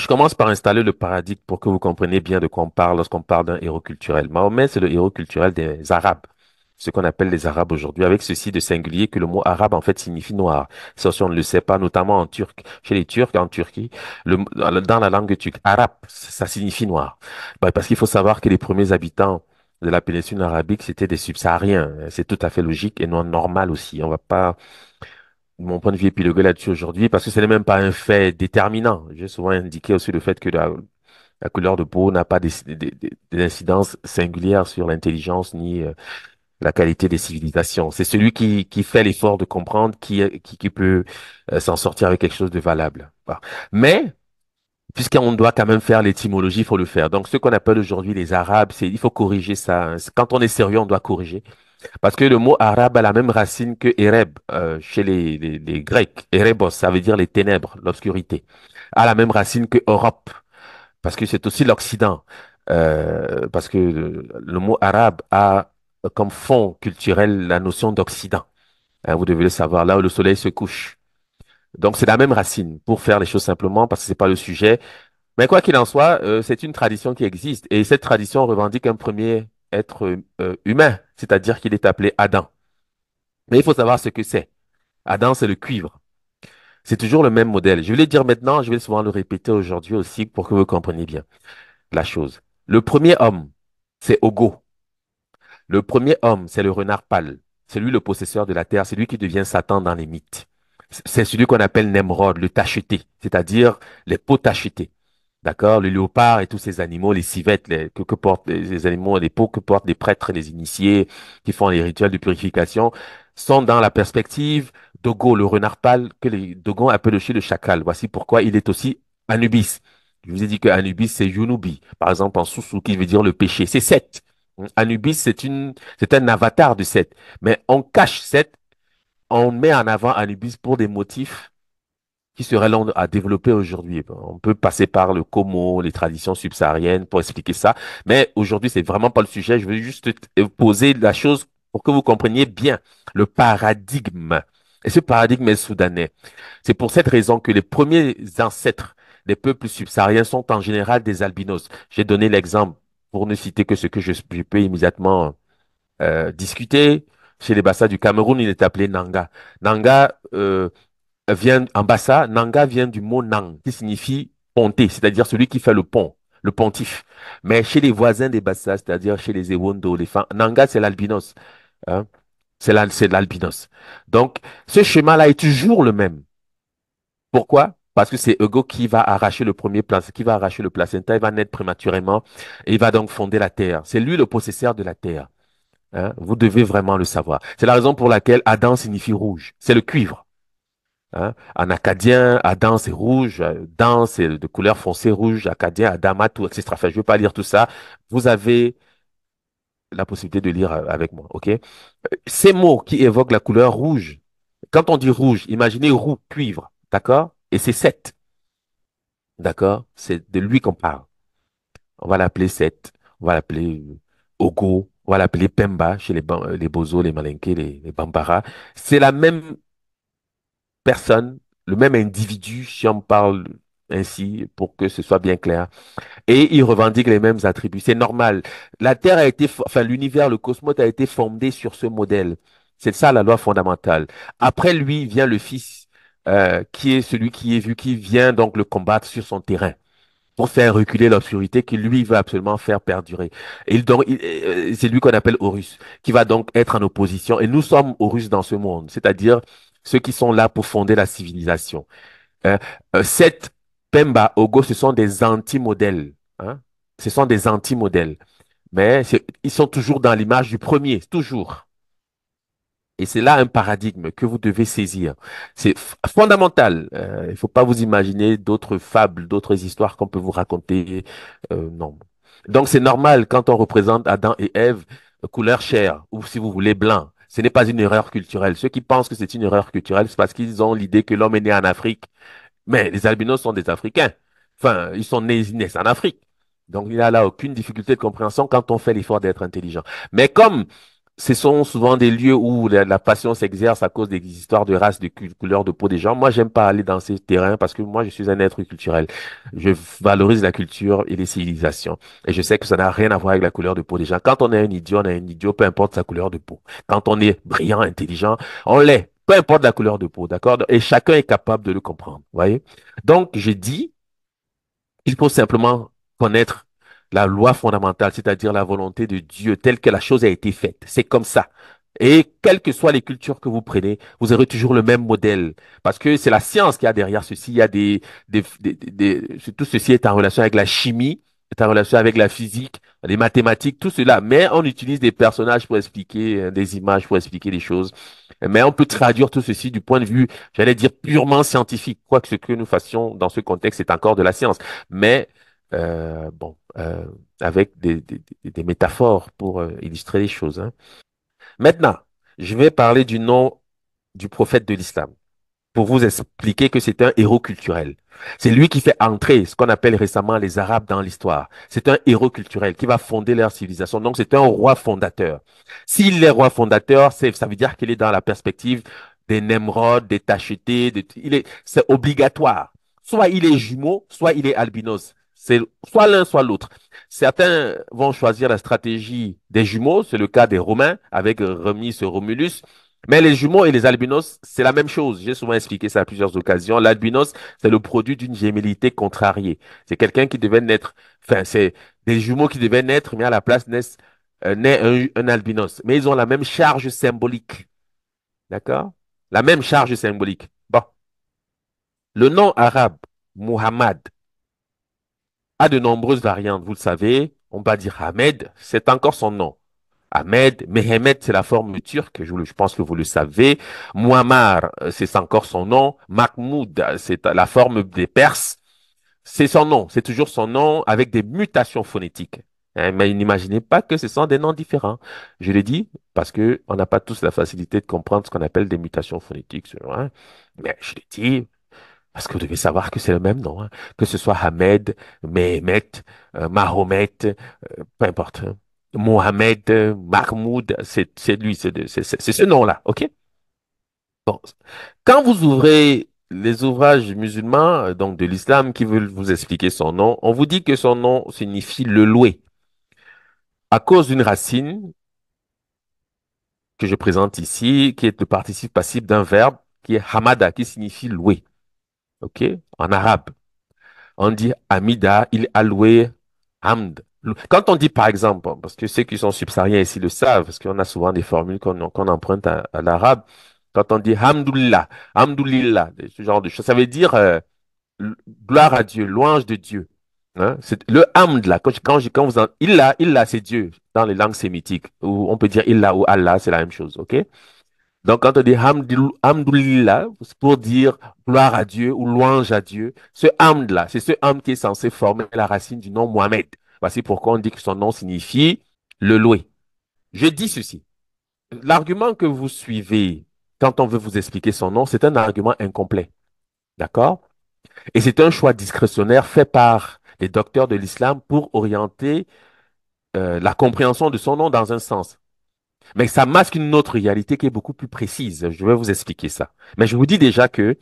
Je commence par installer le paradigme pour que vous compreniez bien de quoi on parle lorsqu'on parle d'un héros culturel. Mahomet, c'est le héros culturel des Arabes, ce qu'on appelle les Arabes aujourd'hui, avec ceci de singulier que le mot arabe en fait signifie noir. Ça aussi on ne le sait pas, notamment en turc. Chez les Turcs, en Turquie, dans la langue turque, arabe, ça signifie noir. Parce qu'il faut savoir que les premiers habitants de la péninsule arabique, c'était des subsahariens. C'est tout à fait logique et non normal aussi. On va pas mon point de vue épilogué là-dessus aujourd'hui, parce que ce n'est même pas un fait déterminant. J'ai souvent indiqué aussi le fait que la couleur de peau n'a pas d'incidence singulière sur l'intelligence ni la qualité des civilisations. C'est celui qui fait l'effort de comprendre qui peut s'en sortir avec quelque chose de valable. Voilà. Mais, puisqu'on doit quand même faire l'étymologie, il faut le faire. Donc, ce qu'on appelle aujourd'hui les Arabes, il faut corriger ça, hein. Quand on est sérieux, on doit corriger. Parce que le mot arabe a la même racine que Ereb chez les Grecs. Erebos, ça veut dire les ténèbres, l'obscurité. A la même racine que Europe, parce que c'est aussi l'Occident. Parce que le mot arabe a comme fond culturel la notion d'Occident. Hein, vous devez le savoir, là où le soleil se couche. Donc c'est la même racine, pour faire les choses simplement, parce que c'est pas le sujet. Mais quoi qu'il en soit, c'est une tradition qui existe. Et cette tradition revendique un premier être humain, c'est-à-dire qu'il est appelé Adam. Mais il faut savoir ce que c'est. Adam, c'est le cuivre. C'est toujours le même modèle. Je vais le dire maintenant, je vais souvent le répéter aujourd'hui aussi pour que vous compreniez bien la chose. Le premier homme, c'est Ogo. Le premier homme, c'est le renard pâle. C'est lui le possesseur de la terre. C'est lui qui devient Satan dans les mythes. C'est celui qu'on appelle Nemrod, le tacheté, c'est-à-dire les peaux tachetées. D'accord? Le léopard et tous ces animaux, les civettes, que portent les animaux, les peaux que portent les prêtres, les initiés, qui font les rituels de purification, sont dans la perspective d'Ogo, le renard pâle, que les Dogons appellent aussi le chacal. Voici pourquoi il est aussi Anubis. Je vous ai dit que Anubis, c'est Yunubi. Par exemple, en Soussou, qui veut dire le péché. C'est Seth. Anubis, c'est un avatar de Seth. Mais on cache Seth, on met en avant Anubis pour des motifs qui seraient longs à développer aujourd'hui. Bon, on peut passer par le Como, les traditions subsahariennes pour expliquer ça, mais aujourd'hui, c'est vraiment pas le sujet. Je veux juste poser la chose pour que vous compreniez bien le paradigme. Et ce paradigme est soudanais. C'est pour cette raison que les premiers ancêtres des peuples subsahariens sont en général des albinos. J'ai donné l'exemple pour ne citer que ce que je peux immédiatement discuter. Chez les Bassa du Cameroun, il est appelé Nanga. Nanga, Nanga vient du mot Nang, qui signifie ponter, c'est-à-dire celui qui fait le pont, le pontife. Mais chez les voisins des Bassa, c'est-à-dire chez les Ewondo, Nanga, c'est l'albinos. Hein. C'est l'albinos. Donc, ce schéma-là est toujours le même. Pourquoi? Parce que c'est Ego qui va arracher le premier placenta, qui va arracher le placenta, il va naître prématurément et il va donc fonder la terre. C'est lui le possesseur de la terre. Hein. Vous devez vraiment le savoir. C'est la raison pour laquelle Adam signifie rouge. C'est le cuivre. Hein. En acadien, Adam c'est rouge, Dan c'est de couleur foncée rouge, acadien, Adama, tout, etc. Enfin, je ne veux pas lire tout ça. Vous avez la possibilité de lire avec moi, ok? Ces mots qui évoquent la couleur rouge, quand on dit rouge, imaginez roux, cuivre, d'accord? Et c'est Seth, d'accord? C'est de lui qu'on parle. On va l'appeler Seth, on va l'appeler Ogo, on va l'appeler Pemba chez les Bozo, les Malinké, les Bambara. C'est la même personne, le même individu, si on parle ainsi, pour que ce soit bien clair. Et il revendique les mêmes attributs. C'est normal. La Terre a été, enfin, l'univers, le cosmos a été fondé sur ce modèle. C'est ça la loi fondamentale. Après lui vient le Fils, qui est celui qui est vu, qui vient donc le combattre sur son terrain pour faire reculer l'obscurité que lui veut absolument faire perdurer. C'est lui qu'on appelle Horus, qui va donc être en opposition. Et nous sommes Horus dans ce monde, c'est-à-dire ceux qui sont là pour fonder la civilisation. Hein. Cette Pemba, Ogo, ce sont des anti-modèles. Hein. Ce sont des anti-modèles. Mais ils sont toujours dans l'image du premier, toujours. Et c'est là un paradigme que vous devez saisir. C'est fondamental. Il ne faut pas vous imaginer d'autres fables, d'autres histoires qu'on peut vous raconter. Non. Donc c'est normal quand on représente Adam et Ève, couleur chair, ou si vous voulez blanc. Ce n'est pas une erreur culturelle. Ceux qui pensent que c'est une erreur culturelle, c'est parce qu'ils ont l'idée que l'homme est né en Afrique. Mais les albinos sont des Africains. Enfin, ils naissent en Afrique. Donc il n'y a là aucune difficulté de compréhension quand on fait l'effort d'être intelligent. Mais comme Ce sont souvent des lieux où la passion s'exerce à cause des histoires de race, de couleur de peau des gens. Moi, j'aime pas aller dans ces terrains parce que moi, je suis un être culturel. Je valorise la culture et les civilisations. Et je sais que ça n'a rien à voir avec la couleur de peau des gens. Quand on est un idiot, on est un idiot, peu importe sa couleur de peau. Quand on est brillant, intelligent, on l'est. Peu importe la couleur de peau, d'accord? Et chacun est capable de le comprendre, vous voyez? Donc, je dis, il faut simplement connaître la loi fondamentale, c'est-à-dire la volonté de Dieu telle que la chose a été faite. C'est comme ça. Et quelles que soient les cultures que vous prenez, vous aurez toujours le même modèle. Parce que c'est la science qui a derrière ceci. Il y a tout ceci est en relation avec la chimie, est en relation avec la physique, les mathématiques, tout cela. Mais on utilise des personnages pour expliquer, des images pour expliquer les choses. Mais on peut traduire tout ceci du point de vue, j'allais dire, purement scientifique. Quoique ce que nous fassions dans ce contexte est encore de la science. Mais bon, avec des métaphores pour illustrer les choses, hein. Maintenant, je vais parler du nom du prophète de l'islam pour vous expliquer que c'est un héros culturel. C'est lui qui fait entrer ce qu'on appelle récemment les Arabes dans l'histoire. C'est un héros culturel qui va fonder leur civilisation. Donc, c'est un roi fondateur. S'il est roi fondateur, ça veut dire qu'il est dans la perspective des Nemrod, des Tachetés, c'est obligatoire. Soit il est jumeau, soit il est albinos. C'est soit l'un, soit l'autre. Certains vont choisir la stratégie des jumeaux, c'est le cas des Romains avec Remus et Romulus. Mais les jumeaux et les albinos, c'est la même chose. J'ai souvent expliqué ça à plusieurs occasions. L'albinos, c'est le produit d'une gémellité contrariée. C'est quelqu'un qui devait naître, enfin, c'est des jumeaux qui devaient naître, mais à la place naît un albinos. Mais ils ont la même charge symbolique. D'accord? La même charge symbolique. Bon. Le nom arabe, Muhammad, a de nombreuses variantes. Vous le savez, on va dire Ahmed, c'est encore son nom. Ahmed, Mehemet, c'est la forme turque, je pense que vous le savez. Muammar, c'est encore son nom. Mahmoud, c'est la forme des Perses. C'est son nom, c'est toujours son nom avec des mutations phonétiques. Hein, mais n'imaginez pas que ce sont des noms différents. Je le dis parce que on n'a pas tous la facilité de comprendre ce qu'on appelle des mutations phonétiques, hein. Mais je le dis parce que vous devez savoir que c'est le même nom, hein. Que ce soit Ahmed, Mehmet, Mahomet, peu importe, hein. Mohamed, Mahmoud, c'est lui, c'est ce nom-là, ok? Bon. Quand vous ouvrez les ouvrages musulmans, donc de l'islam, qui veulent vous expliquer son nom, on vous dit que son nom signifie le loué, à cause d'une racine que je présente ici, qui est le participe passif d'un verbe qui est hamada, qui signifie louer, ok? En arabe. On dit Amida, il a loué Hamd. Quand on dit par exemple, parce que ceux qui sont subsahariens ici le savent, parce qu'on a souvent des formules qu'on emprunte à l'arabe, quand on dit Hamdulillah, Hamdulillah, ce genre de choses, ça veut dire gloire à Dieu, louange de Dieu. Hein? C'est le Hamd là, quand vous en, Illah, c'est Dieu dans les langues sémitiques, ou on peut dire Illah ou Allah, c'est la même chose, ok? Donc, quand on dit Hamdulillah, c'est pour dire gloire à Dieu ou louange à Dieu. Ce Hamd-là, c'est ce Hamd qui est censé former la racine du nom Mohamed. Voici pourquoi on dit que son nom signifie le loué. Je dis ceci. L'argument que vous suivez quand on veut vous expliquer son nom, c'est un argument incomplet. D'accord? Et c'est un choix discrétionnaire fait par les docteurs de l'islam pour orienter la compréhension de son nom dans un sens. Mais ça masque une autre réalité qui est beaucoup plus précise. Je vais vous expliquer ça. Mais je vous dis déjà que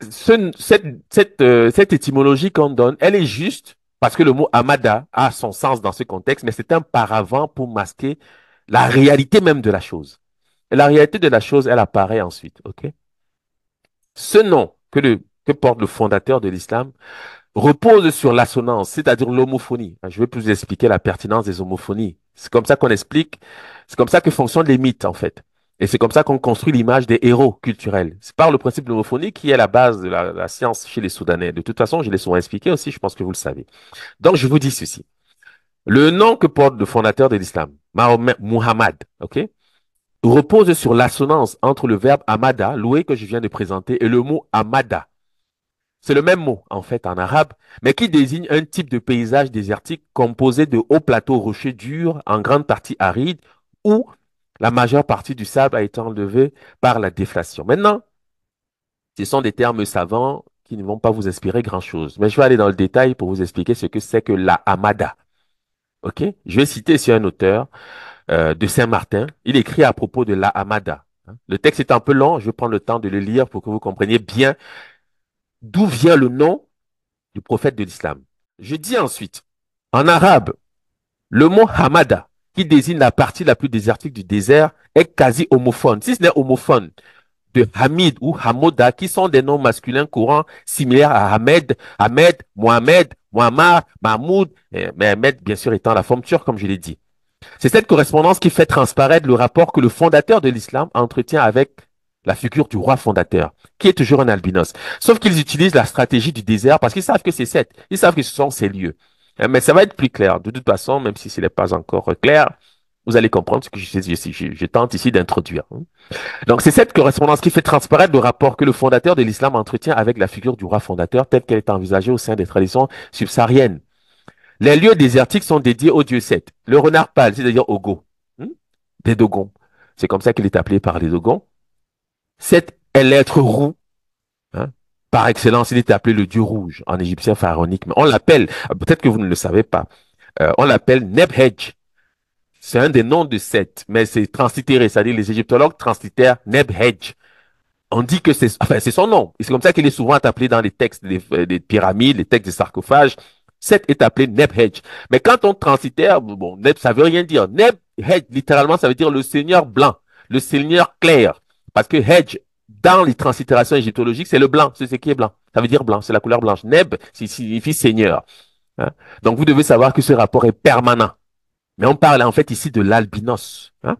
cette étymologie qu'on donne, elle est juste parce que le mot Amada a son sens dans ce contexte, mais c'est un paravent pour masquer la réalité même de la chose. Et la réalité de la chose, elle apparaît ensuite. Ok? Ce nom que porte le fondateur de l'islam repose sur l'assonance, c'est-à-dire l'homophonie. Je vais plus expliquer la pertinence des homophonies. C'est comme ça qu'on explique, c'est comme ça que fonctionnent les mythes, en fait. Et c'est comme ça qu'on construit l'image des héros culturels. C'est par le principe de l'homophonie qui est la base de la science chez les Soudanais. De toute façon, je l'ai souvent expliqué aussi, je pense que vous le savez. Donc, je vous dis ceci. Le nom que porte le fondateur de l'islam, Mahomet, Muhammad, ok, repose sur l'assonance entre le verbe amada, loué que je viens de présenter, et le mot amada. C'est le même mot, en fait, en arabe, mais qui désigne un type de paysage désertique composé de hauts plateaux rocheux durs, en grande partie arides, où la majeure partie du sable a été enlevée par la déflation. Maintenant, ce sont des termes savants qui ne vont pas vous inspirer grand-chose. Mais je vais aller dans le détail pour vous expliquer ce que c'est que la hamada. OK? Je vais citer ici un auteur, de Saint-Martin. Il écrit à propos de la Hamada. Le texte est un peu long, je vais prendre le temps de le lire pour que vous compreniez bien d'où vient le nom du prophète de l'islam. Je dis ensuite, en arabe, le mot Hamada, qui désigne la partie la plus désertique du désert, est quasi homophone. Si ce n'est homophone, de Hamid ou Hamoda, qui sont des noms masculins courants similaires à Ahmed, Ahmed, Mohamed, Muammar, Mahmoud, mais Ahmed, bien sûr, étant la forme turque, comme je l'ai dit. C'est cette correspondance qui fait transparaître le rapport que le fondateur de l'islam entretient avec la figure du roi fondateur, qui est toujours un albinos. Sauf qu'ils utilisent la stratégie du désert parce qu'ils savent que c'est Seth. Ils savent que ce sont ces lieux. Mais ça va être plus clair. De toute façon, même si ce n'est pas encore clair, vous allez comprendre ce que je tente ici d'introduire. Donc, c'est cette correspondance qui fait transparaître le rapport que le fondateur de l'islam entretient avec la figure du roi fondateur telle qu'elle est envisagée au sein des traditions subsahariennes. Les lieux désertiques sont dédiés au dieu Seth, le renard pâle, c'est-à-dire Ogo, des Dogons. C'est comme ça qu'il est appelé par les Dogons. Seth est l'être roux. Hein. Par excellence, il est appelé le dieu rouge en égyptien pharaonique. Mais on l'appelle, peut-être que vous ne le savez pas, on l'appelle Nebhedj. C'est un des noms de Seth, mais c'est translittéré, c'est-à-dire les égyptologues translittèrent Nebhedj. On dit que c'est son nom. Et c'est comme ça qu'il est souvent appelé dans les textes des pyramides, les textes des sarcophages. Seth est appelé Nebhedj. Mais quand on transitère, bon, Neb, ça veut rien dire. Nebhedj, littéralement, ça veut dire le seigneur blanc, le seigneur clair. Parce que Hedj, dans les translittérations égyptologiques, c'est le blanc, c'est ce qui est blanc. Ça veut dire blanc, c'est la couleur blanche. Neb signifie seigneur. Hein. Donc vous devez savoir que ce rapport est permanent. Mais on parle en fait ici de l'albinos. Hein,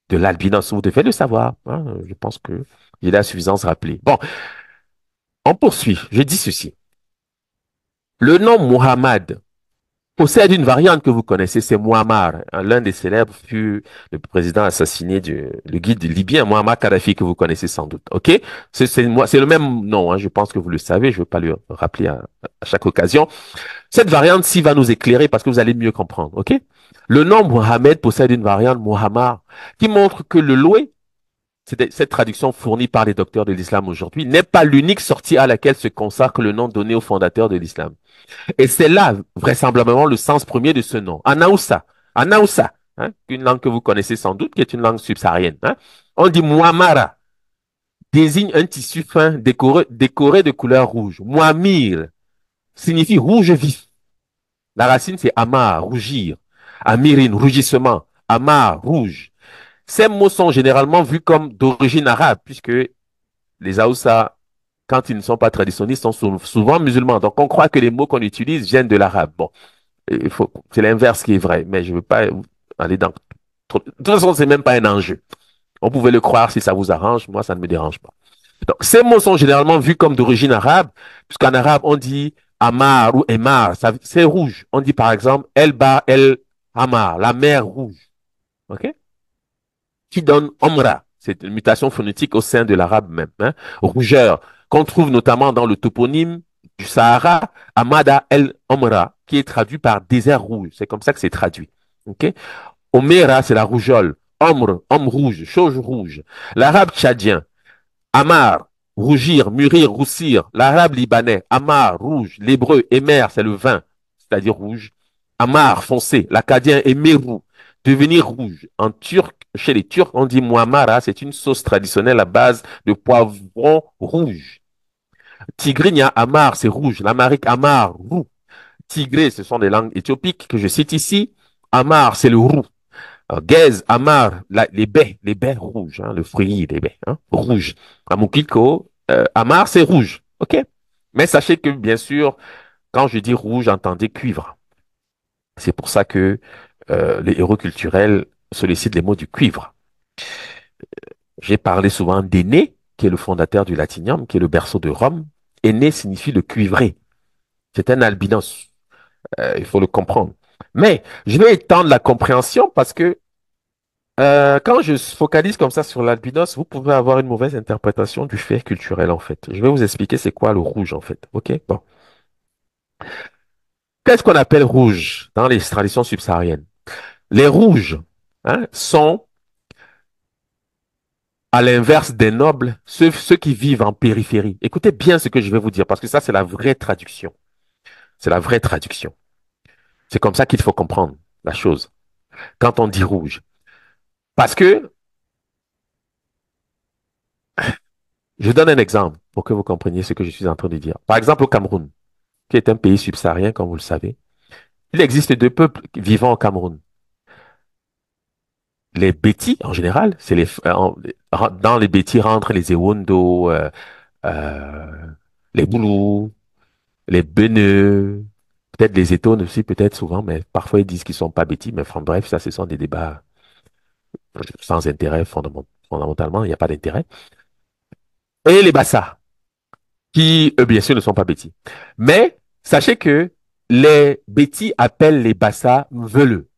de l'albinos. Vous devez le savoir. Hein. Je pense que j'ai la suffisance rappelée. Bon, on poursuit. Je dis ceci. Le nom Muhammad possède une variante que vous connaissez, c'est Muammar. L'un des célèbres fut le président assassiné le guide libyen, Muammar Kadhafi, que vous connaissez sans doute. OK? C'est le même nom, hein, je pense que vous le savez, je ne veux pas le rappeler à chaque occasion. Cette variante-ci va nous éclairer parce que vous allez mieux comprendre. OK? Le nom Mohamed possède une variante Muhammar qui montre que le loué, cette traduction fournie par les docteurs de l'islam aujourd'hui, n'est pas l'unique sortie à laquelle se consacre le nom donné au fondateur de l'islam. Et c'est là, vraisemblablement, le sens premier de ce nom. Anaoussa, hein, une langue que vous connaissez sans doute, qui est une langue subsaharienne. Hein. On dit Muamara, désigne un tissu fin décoré de couleur rouge. Muamir signifie rouge vif. La racine, c'est amar, rougir. Amirine, rougissement. Amar, rouge. Ces mots sont généralement vus comme d'origine arabe, puisque les Aoussa, quand ils ne sont pas traditionnistes, sont souvent musulmans. Donc, on croit que les mots qu'on utilise viennent de l'arabe. Bon, c'est l'inverse qui est vrai, mais je ne veux pas aller dans... De toute façon, c'est même pas un enjeu. On pouvait le croire si ça vous arrange, moi, ça ne me dérange pas. Donc, ces mots sont généralement vus comme d'origine arabe, puisqu'en arabe, on dit Amar ou Emar, c'est rouge. On dit par exemple El-Bar El-Amar, la mer rouge. OK? Qui donne Omra. C'est une mutation phonétique au sein de l'arabe même. Hein? Rougeur, qu'on trouve notamment dans le toponyme du Sahara, Amada El Omra, qui est traduit par désert rouge. C'est comme ça que c'est traduit. Okay? Omera, c'est la rougeole. Omre, homme rouge, chose rouge. L'arabe tchadien, Amar, rougir, mûrir, roussir. L'arabe libanais, Amar, rouge. L'hébreu, Emer, c'est le vin, c'est-à-dire rouge. Amar, foncé. L'acadien, Emerou, devenir rouge. En turc, chez les Turcs, on dit Muamara, c'est une sauce traditionnelle à base de poivron rouge. Tigrinya, Amar, c'est rouge. L'amérique, Amar, roux. Tigré, ce sont des langues éthiopiques que je cite ici. Amar, c'est le roux. Gez, Amar, les baies rouges, hein, le fruit des baies, hein, rouges. Amukiko, Amar, c'est rouge. OK? Mais sachez que, bien sûr, quand je dis rouge, entendez cuivre. C'est pour ça que les héros culturels sollicitent les mots du cuivre. J'ai parlé souvent d'Énée, qui est le fondateur du latinium, qui est le berceau de Rome. Énée signifie le cuivré. C'est un albinos. Il faut le comprendre. Mais je vais étendre la compréhension parce que quand je focalise comme ça sur l'albinos, vous pouvez avoir une mauvaise interprétation du fait culturel en fait. Je vais vous expliquer c'est quoi le rouge en fait. Ok? Bon. Qu'est-ce qu'on appelle rouge dans les traditions subsahariennes? Les rouges hein, sont à l'inverse des nobles, ceux qui vivent en périphérie. Écoutez bien ce que je vais vous dire parce que ça c'est la vraie traduction. C'est la vraie traduction. C'est comme ça qu'il faut comprendre la chose. Quand on dit rouge. Parce que, je donne un exemple pour que vous compreniez ce que je suis en train de dire. Par exemple, au Cameroun, qui est un pays subsaharien, comme vous le savez, il existe deux peuples vivant au Cameroun. Les Bétis, en général, c'est dans les Bétis rentrent les Ewondo, euh, les Boulous, les Beneux, peut-être les Étones aussi, peut-être souvent, mais parfois ils disent qu'ils sont pas Bétis, mais enfin, bref, ça, ce sont des débats sans intérêt fondamentalement, il n'y a pas d'intérêt. Et les Bassa, qui, eux, bien sûr, ne sont pas Bétis. Mais sachez que les Bétis appellent les Bassa Mveleux.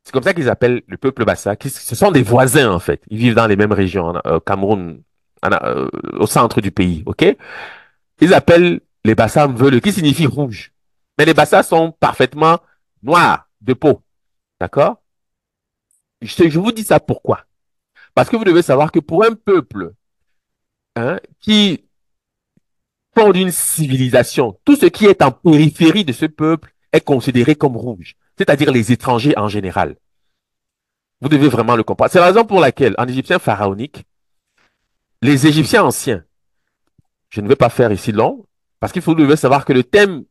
C'est comme ça qu'ils appellent le peuple Bassa. Ce sont des voisins, en fait. Ils vivent dans les mêmes régions, au Cameroun, au centre du pays, OK? Ils appellent les Bassa Mveleux, qui signifie rouge. Mais les Bassa sont parfaitement noirs de peau, d'accord? Je vous dis ça pourquoi? Parce que vous devez savoir que pour un peuple hein, qui font d'une civilisation. Tout ce qui est en périphérie de ce peuple est considéré comme rouge, c'est-à-dire les étrangers en général. Vous devez vraiment le comprendre. C'est la raison pour laquelle, en égyptien pharaonique, les Égyptiens anciens, je ne vais pas faire ici long, parce qu'il faut devez savoir que le thème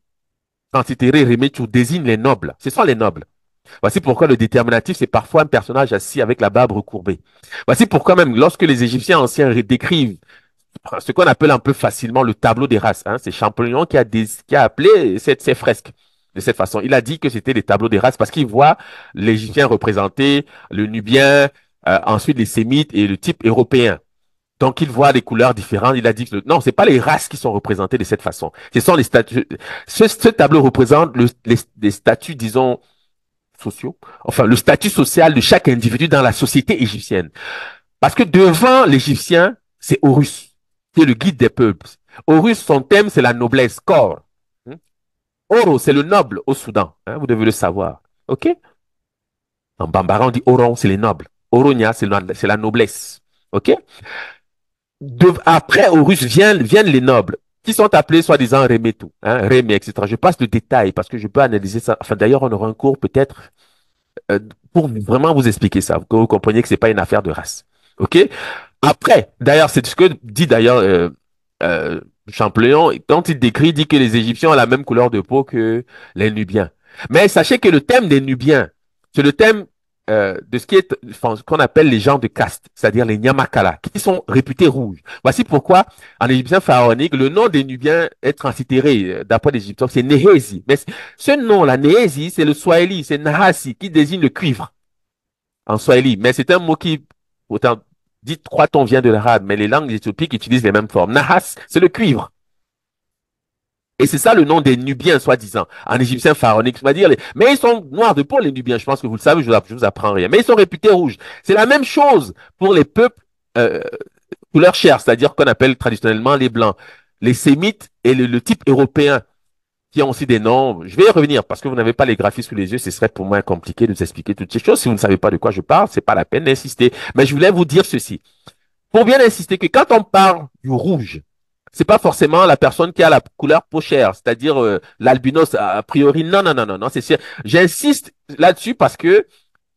antitéré Remetu désigne les nobles. Ce sont les nobles. Voici pourquoi le déterminatif, c'est parfois un personnage assis avec la barbe recourbée. Voici pourquoi même, lorsque les Égyptiens anciens décrivent ce qu'on appelle un peu facilement le tableau des races. Hein. C'est Champollion qui a appelé ces fresques de cette façon. Il a dit que c'était les tableaux des races parce qu'il voit l'Égyptien représenté, le Nubien, ensuite les Sémites et le type européen. Donc, il voit des couleurs différentes. Il a dit que non, c'est pas les races qui sont représentées de cette façon. Ce sont les statuts. Ce tableau représente les statuts, disons, sociaux. Enfin, le statut social de chaque individu dans la société égyptienne. Parce que devant l'Égyptien, c'est Horus, qui est le guide des peuples. Horus, son thème, c'est la noblesse, corps. Oro, c'est le noble au Soudan. Hein, vous devez le savoir. OK? En Bambara, on dit Oron, c'est les nobles. Oronia, c'est la noblesse. OK? Après Horus viennent les nobles, qui sont appelés soi-disant Remetu, hein, Rémé, etc. Je passe le détail parce que je peux analyser ça. Enfin, d'ailleurs, on aura un cours peut-être euh, pour vraiment vous expliquer ça, que vous compreniez que c'est pas une affaire de race. OK? Après, d'ailleurs, c'est ce que dit d'ailleurs euh, Champollion, quand il décrit, il dit que les Égyptiens ont la même couleur de peau que les Nubiens. Mais sachez que le thème des Nubiens, c'est le thème de ce qui est, enfin, ce qu'on appelle les gens de caste, c'est-à-dire les Nyamakala, qui sont réputés rouges. Voici pourquoi, en égyptien pharaonique, le nom des Nubiens est translittéré, d'après les Égyptiens, c'est Nehesi. Mais ce nom-là, Nehesi, c'est le Swahili, c'est Nahasi, qui désigne le cuivre en Swahili. Mais c'est un mot qui, autant, dit croit-on vient de l'arabe, mais les langues éthiopiques utilisent les mêmes formes. Nahas, c'est le cuivre. Et c'est ça le nom des Nubiens, soi-disant, en égyptien pharaonique. C'est-à-dire mais ils sont noirs de peau, les Nubiens. Je pense que vous le savez, je vous apprends rien. Mais ils sont réputés rouges. C'est la même chose pour les peuples couleur chair, c'est-à-dire qu'on appelle traditionnellement les Blancs. Les Sémites et le type européen, qui ont aussi des noms. Je vais y revenir parce que vous n'avez pas les graphiques sous les yeux. Ce serait pour moi compliqué de vous expliquer toutes ces choses. Si vous ne savez pas de quoi je parle, c'est pas la peine d'insister. Mais je voulais vous dire ceci. Pour bien insister que quand on parle du rouge, c'est pas forcément la personne qui a la couleur peau chère, c'est-à-dire l'albinos a priori. Non, non, non, non, non, c'est sûr. J'insiste là-dessus parce que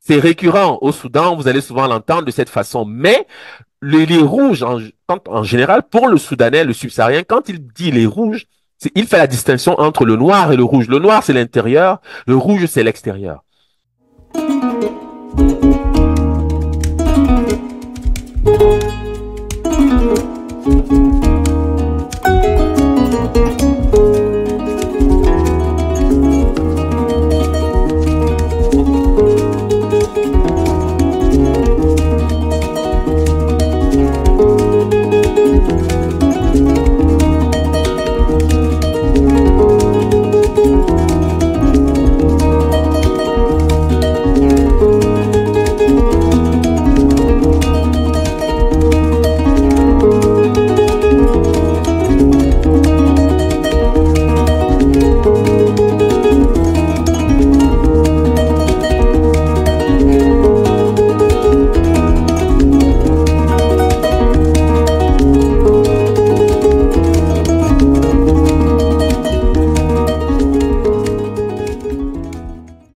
c'est récurrent au Soudan, vous allez souvent l'entendre de cette façon. Mais les rouges, en général, pour le Soudanais, le subsaharien, quand il dit les rouges, il fait la distinction entre le noir et le rouge. Le noir, c'est l'intérieur, le rouge, c'est l'extérieur.